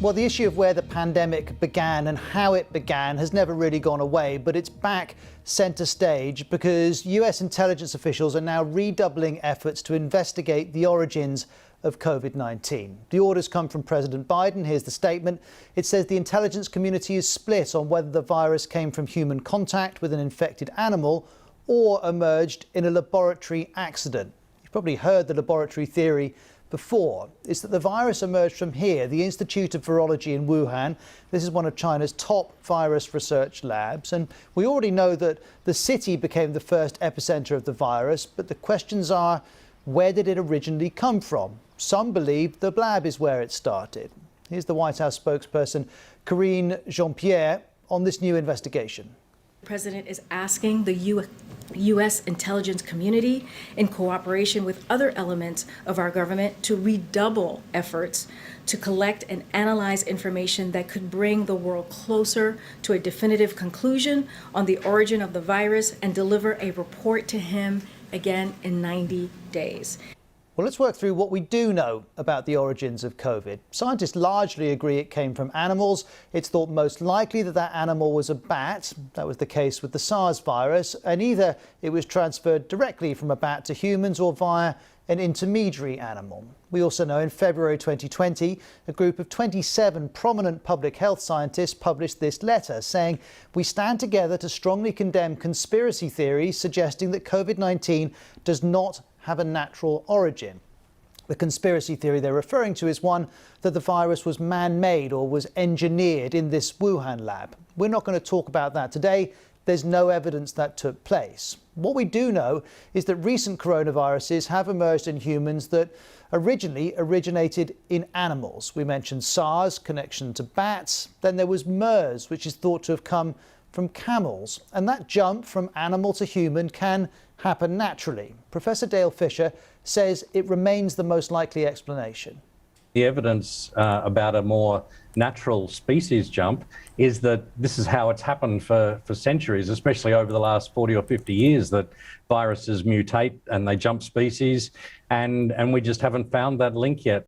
Well, the issue of where the pandemic began and how it began has never really gone away, but it's back centre stage because US intelligence officials are now redoubling efforts to investigate the origins of COVID-19. The orders come from President Biden. Here's the statement. It says the intelligence community is split on whether the virus came from human contact with an infected animal or emerged in a laboratory accident. You've probably heard the laboratory theory before. Is that the virus emerged from here, the Institute of Virology in Wuhan. This is one of China's top virus research labs. And we already know that the city became the first epicenter of the virus. But the questions are, where did it originally come from? Some believe the lab is where it started. Here's the White House spokesperson, Karine Jean-Pierre, on this new investigation. The President is asking the U.S. intelligence community, in cooperation with other elements of our government, to redouble efforts to collect and analyze information that could bring the world closer to a definitive conclusion on the origin of the virus and deliver a report to him again in 90 days. Well, let's work through what we do know about the origins of COVID. Scientists largely agree it came from animals. It's thought most likely that that animal was a bat. That was the case with the SARS virus. And either it was transferred directly from a bat to humans or via an intermediary animal. We also know in February 2020, a group of 27 prominent public health scientists published this letter saying, "We stand together to strongly condemn conspiracy theories suggesting that COVID-19 does not have a natural origin." The conspiracy theory they're referring to is one that the virus was man-made or was engineered in this Wuhan lab. We're not going to talk about that today. There's no evidence that took place. What we do know is that recent coronaviruses have emerged in humans that originally originated in animals. We mentioned SARS, connection to bats. Then there was MERS, which is thought to have come from camels. And that jump from animal to human can happen naturally. Professor Dale Fisher says it remains the most likely explanation. The evidence about a more natural species jump is that this is how it's happened for centuries, especially over the last 40 or 50 years, that viruses mutate and they jump species, and we just haven't found that link yet.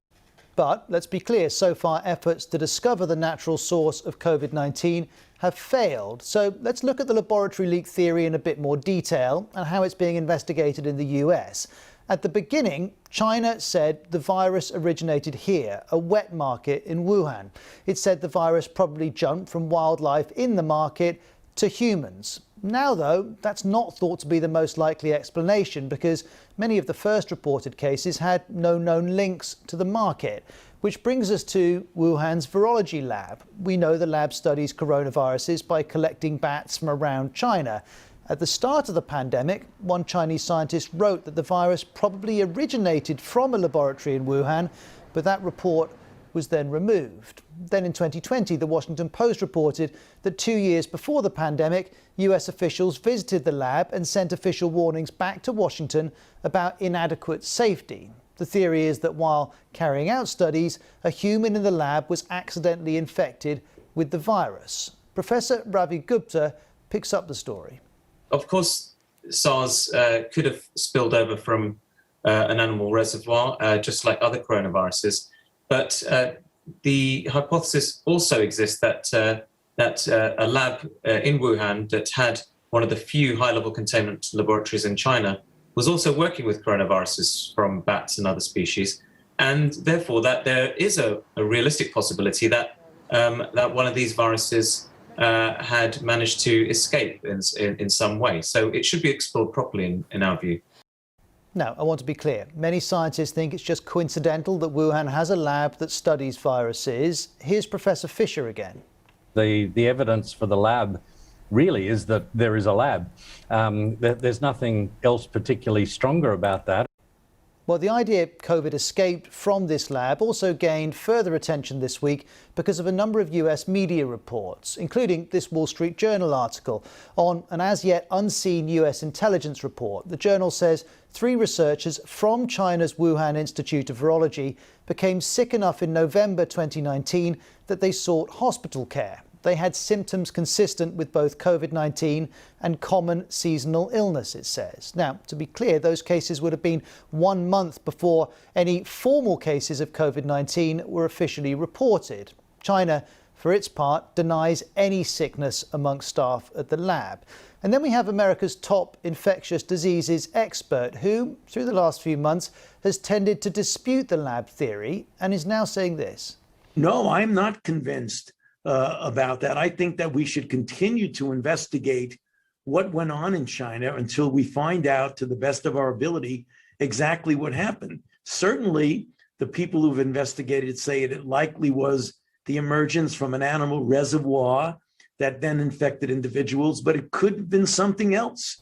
But let's be clear, so far efforts to discover the natural source of COVID-19 have failed. So let's look at the laboratory leak theory in a bit more detail and how it's being investigated in the US. At the beginning, China said the virus originated here, a wet market in Wuhan. It said the virus probably jumped from wildlife in the market to humans. Now, though, that's not thought to be the most likely explanation because many of the first reported cases had no known links to the market. Which brings us to Wuhan's virology lab. We know the lab studies coronaviruses by collecting bats from around China. At the start of the pandemic, one Chinese scientist wrote that the virus probably originated from a laboratory in Wuhan, but that report was then removed. Then in 2020, the Washington Post reported that 2 years before the pandemic, US officials visited the lab and sent official warnings back to Washington about inadequate safety. The theory is that while carrying out studies, a human in the lab was accidentally infected with the virus. Professor Ravi Gupta picks up the story. Of course, SARS could have spilled over from an animal reservoir, just like other coronaviruses. But the hypothesis also exists that a lab in Wuhan that had one of the few high-level containment laboratories in China was also working with coronaviruses from bats and other species, and therefore that there is a realistic possibility that that one of these viruses had managed to escape in some way. So it should be explored properly in our view. Now, I want to be clear. Many scientists think it's just coincidental that Wuhan has a lab that studies viruses. Here's Professor Fisher again. The evidence for the lab really is that there is a lab. There's nothing else particularly stronger about that. Well, the idea COVID escaped from this lab also gained further attention this week because of a number of US media reports, including this Wall Street Journal article on an as yet unseen US intelligence report. The journal says 3 researchers from China's Wuhan Institute of Virology became sick enough in November 2019 that they sought hospital care. They had symptoms consistent with both COVID-19 and common seasonal illness, it says. Now, to be clear, those cases would have been 1 month before any formal cases of COVID-19 were officially reported. China, for its part, denies any sickness amongst staff at the lab. And then we have America's top infectious diseases expert who, through the last few months, has tended to dispute the lab theory and is now saying this. No, I'm not convinced about that. I think that we should continue to investigate what went on in China until we find out, to the best of our ability, exactly what happened. Certainly, the people who've investigated say it likely was the emergence from an animal reservoir that then infected individuals, but it could have been something else.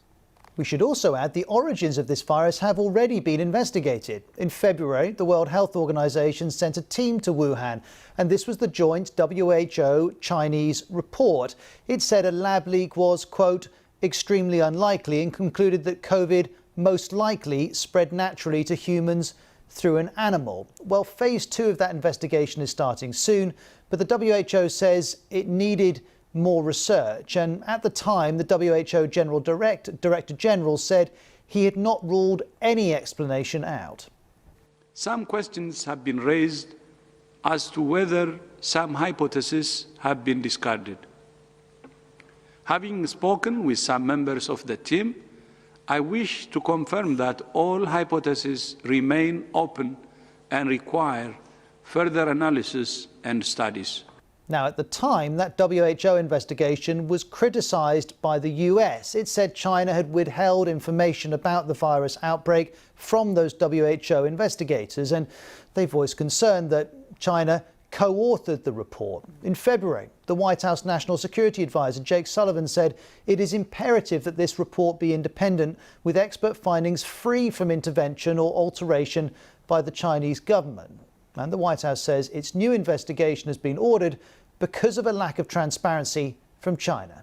We should also add the origins of this virus have already been investigated. In February, the World Health Organization sent a team to Wuhan, and this was the joint WHO-Chinese report. It said a lab leak was, quote, extremely unlikely, and concluded that COVID most likely spread naturally to humans through an animal. Well, phase 2 of that investigation is starting soon, but the WHO says it needed more research. And at the time, the WHO Director General said he had not ruled any explanation out. Some questions have been raised as to whether some hypotheses have been discarded. Having spoken with some members of the team, I wish to confirm that all hypotheses remain open and require further analysis and studies. Now, at the time, that WHO investigation was criticised by the US. It said China had withheld information about the virus outbreak from those WHO investigators, and they voiced concern that China co-authored the report. In February, the White House National Security Advisor Jake Sullivan said it is imperative that this report be independent, with expert findings free from intervention or alteration by the Chinese government. And the White House says its new investigation has been ordered because of a lack of transparency from China.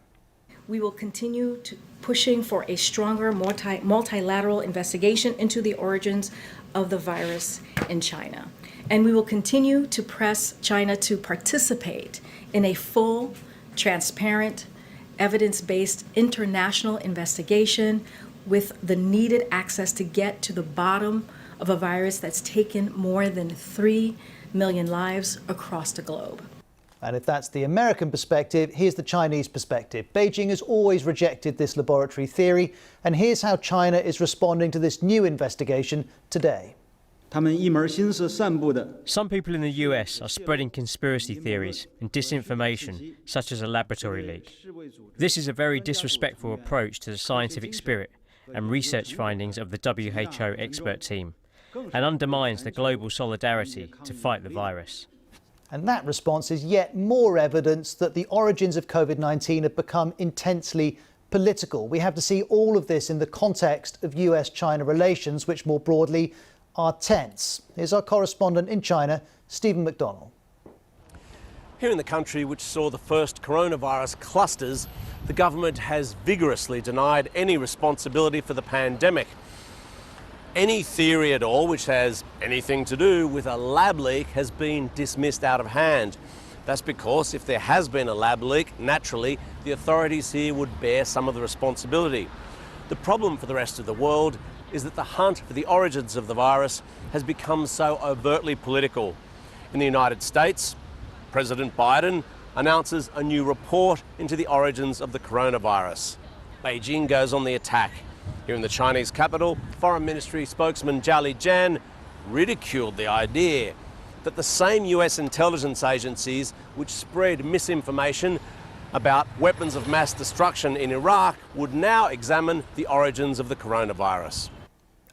We will continue pushing for a stronger multilateral investigation into the origins of the virus in China. And we will continue to press China to participate in a full, transparent, evidence-based international investigation with the needed access to get to the bottom of a virus that's taken more than 3 million lives across the globe. And if that's the American perspective, here's the Chinese perspective. Beijing has always rejected this laboratory theory, and here's how China is responding to this new investigation today. Some people in the US are spreading conspiracy theories and disinformation, such as a laboratory leak. This is a very disrespectful approach to the scientific spirit and research findings of the WHO expert team, and undermines the global solidarity to fight the virus. And that response is yet more evidence that the origins of COVID-19 have become intensely political. We have to see all of this in the context of US-China relations, which more broadly are tense. Here's our correspondent in China, Stephen McDonnell. Here in the country which saw the first coronavirus clusters, the government has vigorously denied any responsibility for the pandemic. Any theory at all which has anything to do with a lab leak has been dismissed out of hand. That's because if there has been a lab leak, naturally, the authorities here would bear some of the responsibility. The problem for the rest of the world is that the hunt for the origins of the virus has become so overtly political. In the United States, President Biden announces a new report into the origins of the coronavirus. Beijing goes on the attack. Here in the Chinese capital, Foreign Ministry spokesman Zhao Lijian ridiculed the idea that the same US intelligence agencies which spread misinformation about weapons of mass destruction in Iraq would now examine the origins of the coronavirus.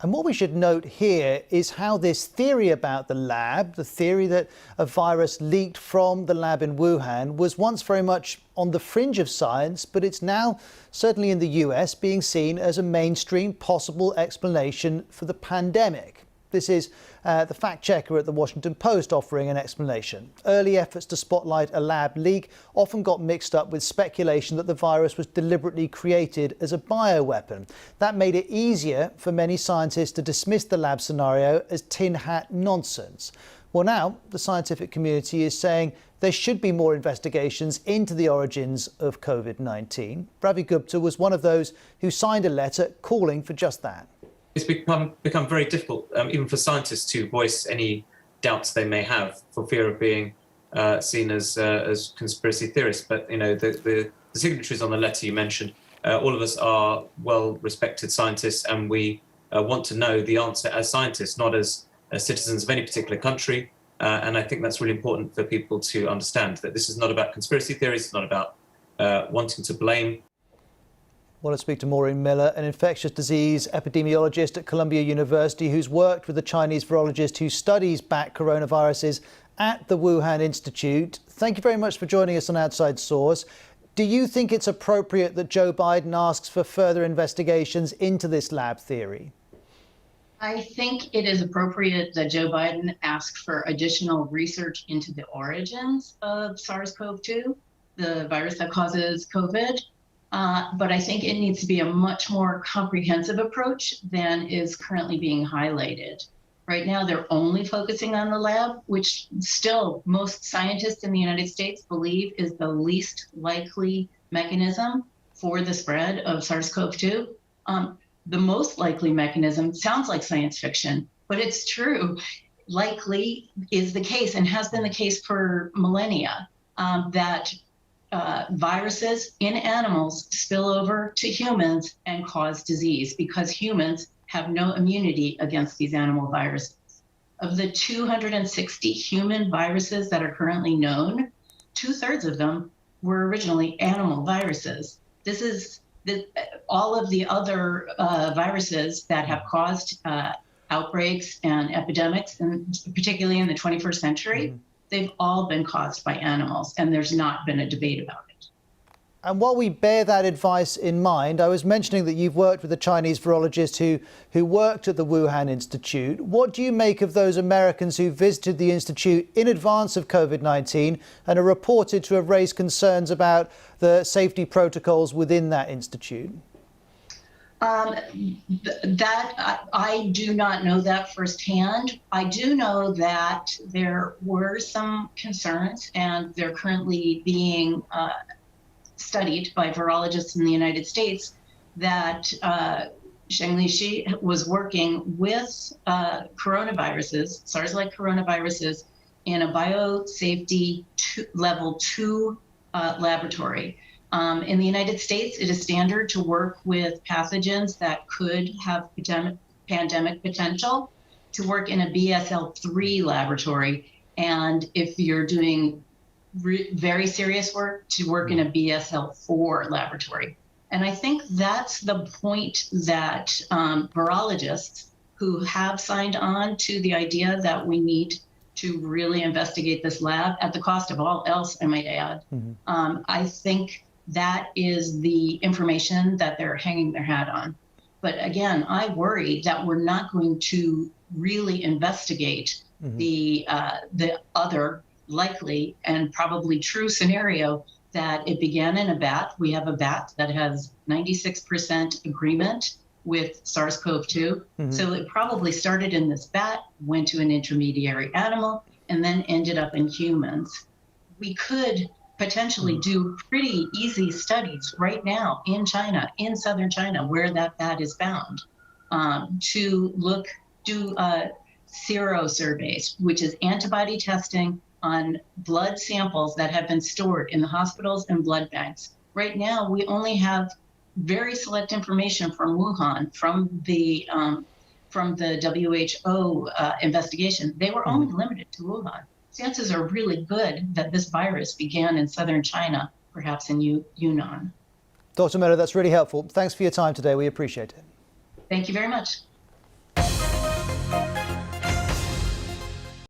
And what we should note here is how this theory about the lab, the theory that a virus leaked from the lab in Wuhan, was once very much on the fringe of science, but it's now, certainly in the US, being seen as a mainstream possible explanation for the pandemic. This is the fact checker at the Washington Post offering an explanation. Early efforts to spotlight a lab leak often got mixed up with speculation that the virus was deliberately created as a bioweapon. That made it easier for many scientists to dismiss the lab scenario as tin hat nonsense. Well, now the scientific community is saying there should be more investigations into the origins of COVID-19. Ravi Gupta was one of those who signed a letter calling for just that. It's become very difficult, even for scientists, to voice any doubts they may have for fear of being seen as conspiracy theorists. But the signatories on the letter you mentioned, all of us are well-respected scientists, and we want to know the answer as scientists, not as citizens of any particular country. And I think that's really important for people to understand, that this is not about conspiracy theories. It's not about wanting to blame. I want to speak to Maureen Miller, an infectious disease epidemiologist at Columbia University who's worked with the Chinese virologist who studies bat coronaviruses at the Wuhan Institute. Thank you very much for joining us on Outside Source. Do you think it's appropriate that Joe Biden asks for further investigations into this lab theory? I think it is appropriate that Joe Biden ask for additional research into the origins of SARS-CoV-2, the virus that causes COVID. But I think it needs to be a much more comprehensive approach than is currently being highlighted. Right now, they're only focusing on the lab, which still most scientists in the United States believe is the least likely mechanism for the spread of SARS-CoV-2. The most likely mechanism sounds like science fiction, but it's true. Likely is the case, and has been the case for millennia, that viruses in animals spill over to humans and cause disease because humans have no immunity against these animal viruses. Of the 260 human viruses that are currently known, 2/3 of them were originally animal viruses. This is all of the other viruses that have caused outbreaks and epidemics, and particularly in the 21st century, they've all been caused by animals, and there's not been a debate about it. And while we bear that advice in mind, I was mentioning that you've worked with a Chinese virologist who worked at the Wuhan Institute. What do you make of those Americans who visited the Institute in advance of COVID-19 and are reported to have raised concerns about the safety protocols within that institute? I do not know that firsthand. I do know that there were some concerns, and they're currently being studied by virologists in the United States, that Sheng Lishi was working with coronaviruses, SARS-like coronaviruses, in a biosafety level 2 laboratory. In the United States, it is standard to work with pathogens that could have pandemic potential to work in a BSL-3 laboratory. And if you're doing very serious work, to work in a BSL-4 laboratory. And I think that's the point that virologists who have signed on to the idea that we need to really investigate this lab at the cost of all else, I might add. I think that is the information that they're hanging their hat on. But again, I worry that we're not going to really investigate the other likely and probably true scenario that it began in a bat. We have a bat that has 96% agreement with SARS-CoV-2. So it probably started in this bat, went to an intermediary animal, and then ended up in humans. We could potentially do pretty easy studies right now in China, in southern China, where that bat is found, to do serosurveys, which is antibody testing on blood samples that have been stored in the hospitals and blood banks. Right now, we only have very select information from Wuhan, from the WHO investigation. They were only limited to Wuhan. Chances are really good that this virus began in southern China, perhaps in Yunnan. Dr. Miller, that's really helpful. Thanks for your time today. We appreciate it. Thank you very much.